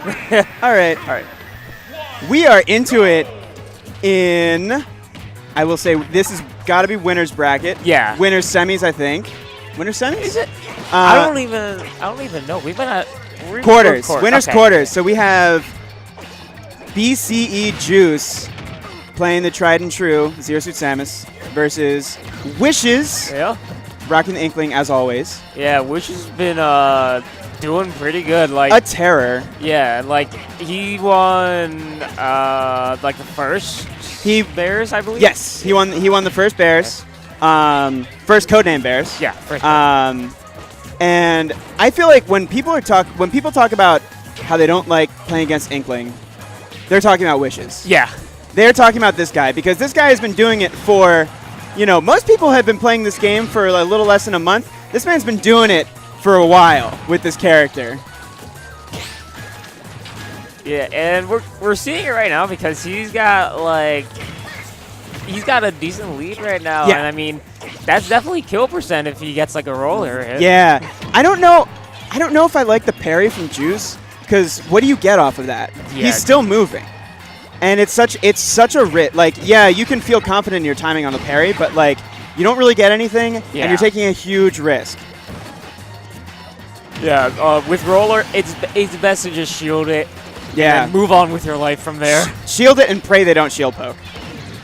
All right. All right. We are into it in, I will say, this has got to be winner's bracket. Yeah. Winner's semis, I think. Winner's semis? Is it? I don't even know. We've been at quarters. Winner's quarters. So we have BCE Juice playing the tried and true Zero Suit Samus versus Wishes. Yeah. Rocking the Inkling as always. Yeah, Wishes has been doing pretty good. Like a terror. Yeah, like he won like the first Bears, I believe. Yes, he won the first Bears. First CodeName Bears. Yeah, first. And I feel like when people talk about how they don't like playing against Inkling, they're talking about Wishes. Yeah. They're talking about this guy because this guy has been doing it for, most people have been playing this game for a little less than a month. This man's been doing it for a while with this character. Yeah, and we're seeing it right now because he's got a decent lead right now. Yeah. And I mean, that's definitely kill percent if he gets like a roller hit. Yeah. I don't know if I like the parry from Juice because what do you get off of that? Yeah. He's still moving. And it's such a yeah, you can feel confident in your timing on the parry, but you don't really get anything and you're taking a huge risk. Yeah, with roller, it's best to just shield it. Yeah. And move on with your life from there. Shield it and pray they don't shield poke.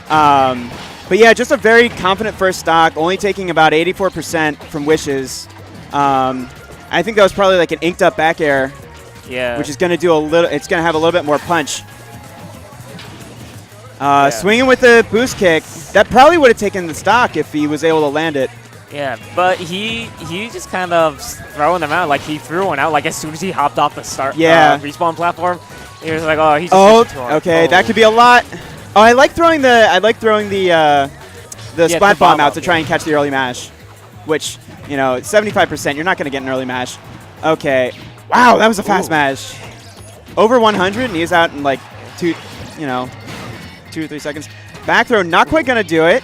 But yeah, just a very confident first stock, only taking about 84% from Wishes. I think that was probably like an inked up back air. Yeah. Which is going to do it's going to have a little bit more punch. Swinging with the boost kick, that probably would have taken the stock if he was able to land it. Yeah, but he just kind of throwing them out. Like he threw one out like as soon as he hopped off the respawn platform. He was like, oh, he's just okay, that could be a lot. Oh, I like throwing the splat bomb out to try and catch the early mash, which 75%. You're not going to get an early mash. Okay, wow, that was a fast mash. Over 100, and he's out in like 2 to 3 seconds. Back throw, not quite going to do it.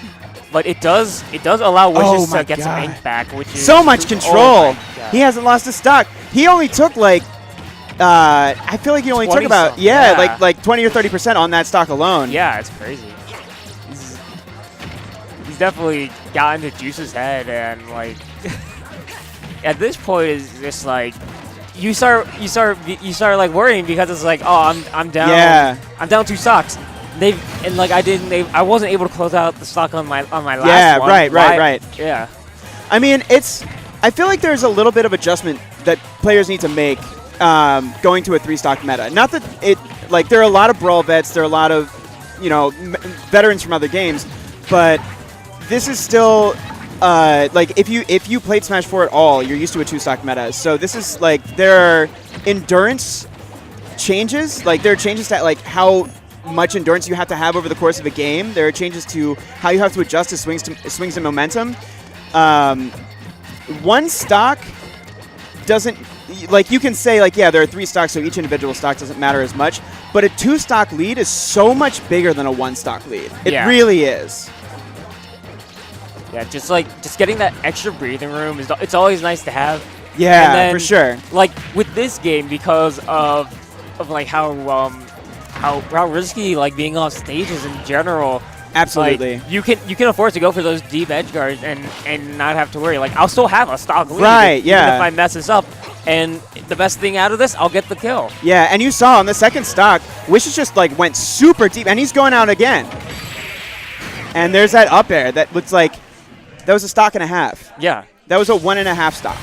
But it does allow Wishes to get some ink back, which is so much control. He hasn't lost his stock. He only took I feel like he only took about like 20 or 30% on that stock alone. Yeah, it's crazy. He's definitely gotten to Juice's head, and at this point it's just like you start like worrying because it's like, oh, I'm down. Yeah. I'm down 2 stocks. I wasn't able to close out the stock on my last one. Yeah, right. Yeah. I mean, I feel like there's a little bit of adjustment that players need to make going to a 3-stock meta. Not that there are a lot of brawl vets, there are a lot of, veterans from other games, but this is still if you played Smash 4 at all, you're used to a 2-stock meta. So this is there are endurance changes, there are changes to how much endurance you have to have over the course of a game. There are changes to how you have to adjust to swings and momentum. One stock doesn't, you can say there are 3 stocks, so each individual stock doesn't matter as much, but a 2-stock lead is so much bigger than a 1-stock lead. It really is. Yeah, just getting that extra breathing room it's always nice to have. Yeah, and then, for sure. With this game, because of how risky being off stages in general. Absolutely. You can afford to go for those deep edge guards and not have to worry. I'll still have a stock lead. Right, even if I mess this up. And the best thing out of this, I'll get the kill. Yeah, and you saw on the second stock, Wishes just went super deep, and he's going out again. And there's that up air that looks like that was a stock and a half. Yeah. That was a 1.5 stock.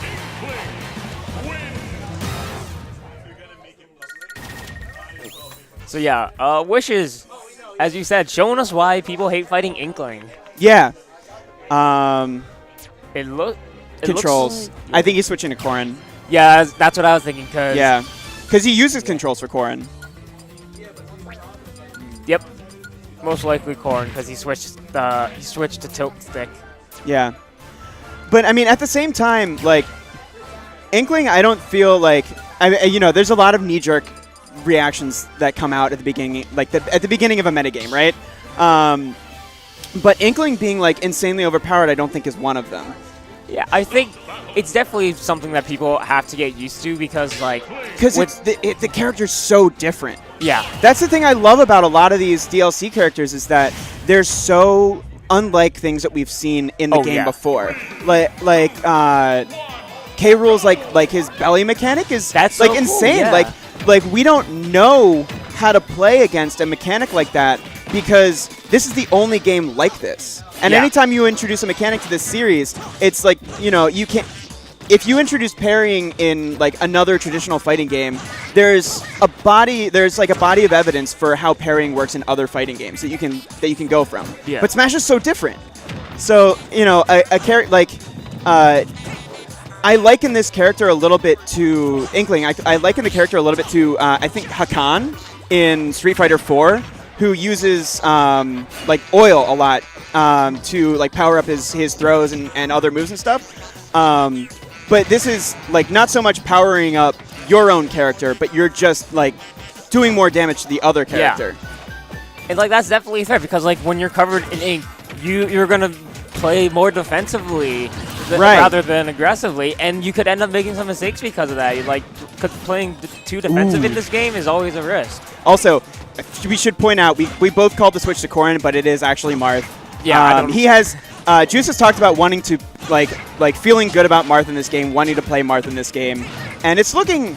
So yeah, Wishes, as you said, showing us why people hate fighting Inkling. Yeah. It controls. Looks I think he's switching to Corrin. Yeah, that's what I was thinking. Because he uses controls for Corrin. Yep. Most likely Corrin because he switched to tilt stick. Yeah. But I mean, at the same time, Inkling, I don't feel there's a lot of knee-jerk reactions that come out at the beginning, at the beginning of a metagame, right? But Inkling being insanely overpowered, I don't think is one of them. Yeah, I think it's definitely something that people have to get used to because, like, because the character's so different. yeah, That's the thing I love about a lot of these DLC characters is that they're so unlike things that we've seen in the game before. Like K. Rool's like his belly mechanic is That's like so cool, insane. yeah. Like we don't know how to play against a mechanic like that because this is the only game like this. And Yeah. anytime you introduce a mechanic to this series, it's like, you know, you can't. If you introduce parrying in like another traditional fighting game, there's like a body of evidence for how parrying works in other fighting games that you can go from. Yeah. But Smash is so different. So, you know, a character like I liken this character a little bit to Inkling. I liken the character a little bit to I think Hakan in Street Fighter 4, who uses like oil a lot to like power up his throws and other moves and stuff. But this is like not so much powering up your own character, but you're just like doing more damage to the other character. and like that's definitely fair because like when you're covered in ink, you're gonna play more defensively rather than aggressively, and you could end up making some mistakes because of that. Like, cause playing too defensive in this game is always a risk. Also, we should point out we both called the switch to Corrin, but it is actually Marth. Yeah, he has. Juice has talked about wanting to like feeling good about Marth in this game, wanting to play Marth in this game, and it's looking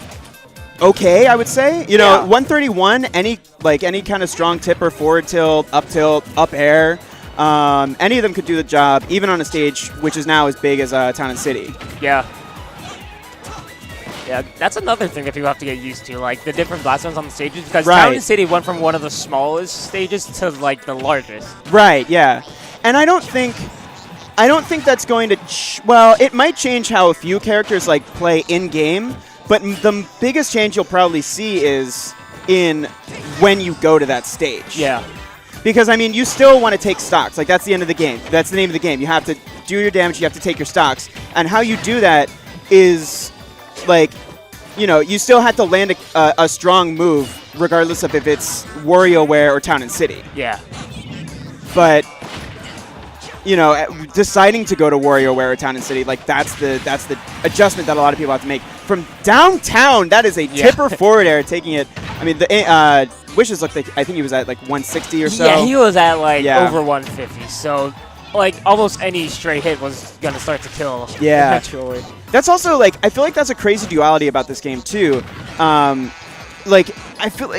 okay, I would say. You know, 131, any kind of strong tipper, forward tilt, up air, any of them could do the job, even on a stage which is now as big as Town and City. Yeah. Yeah, that's another thing that people have to get used to, like the different blast zones on the stages, because Town and City went from one of the smallest stages to like the largest. Right, yeah. And I don't think that's going to well, it might change how a few characters like play in game, but the biggest change you'll probably see is in when you go to that stage. Yeah. Because I mean, you still want to take stocks. Like that's the end of the game. That's the name of the game. You have to do your damage, you have to take your stocks. And how you do that is like, you know, you still have to land a strong move regardless of if it's WarioWare or Town and City. Yeah. But you know, deciding to go to WarioWare or Town and City, like that's the adjustment that a lot of people have to make. From downtown, that is a tipper forward air taking it. I mean, the Wishes looked like I think he was at like 160 or so. Yeah, he was at like over 150. So like almost any straight hit was gonna start to kill. Yeah. Eventually. That's also like I feel like that's a crazy duality about this game too. Like I feel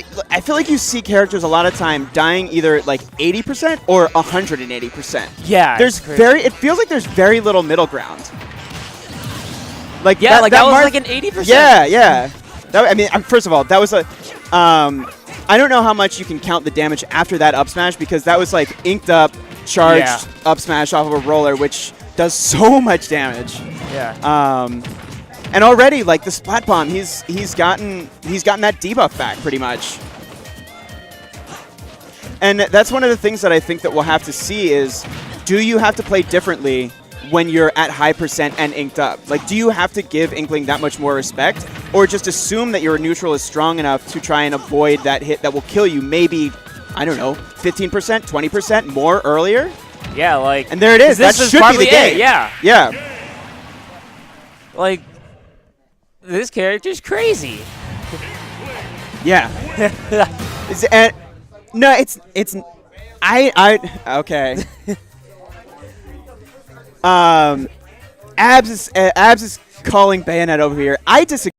like you see characters a lot of time dying either like 80% or 180%. Yeah, it feels like there's very little middle ground. Like that was like an 80%. Yeah. I mean, first of all, that was a. I don't know how much you can count the damage after that up smash because that was like inked up, charged up smash off of a roller, which does so much damage. Yeah. And already, like the splat bomb, he's gotten that debuff back pretty much. And that's one of the things that I think that we'll have to see is, do you have to play differently when you're at high percent and inked up? Like, do you have to give Inkling that much more respect, or just assume that your neutral is strong enough to try and avoid that hit that will kill you? Maybe, I don't know, 15%, 20% more earlier. Yeah, like. And there it is. That should be the game. Yeah. Like. This character's crazy. Yeah. No, it's okay. Abs is calling Bayonet over here. I disagree.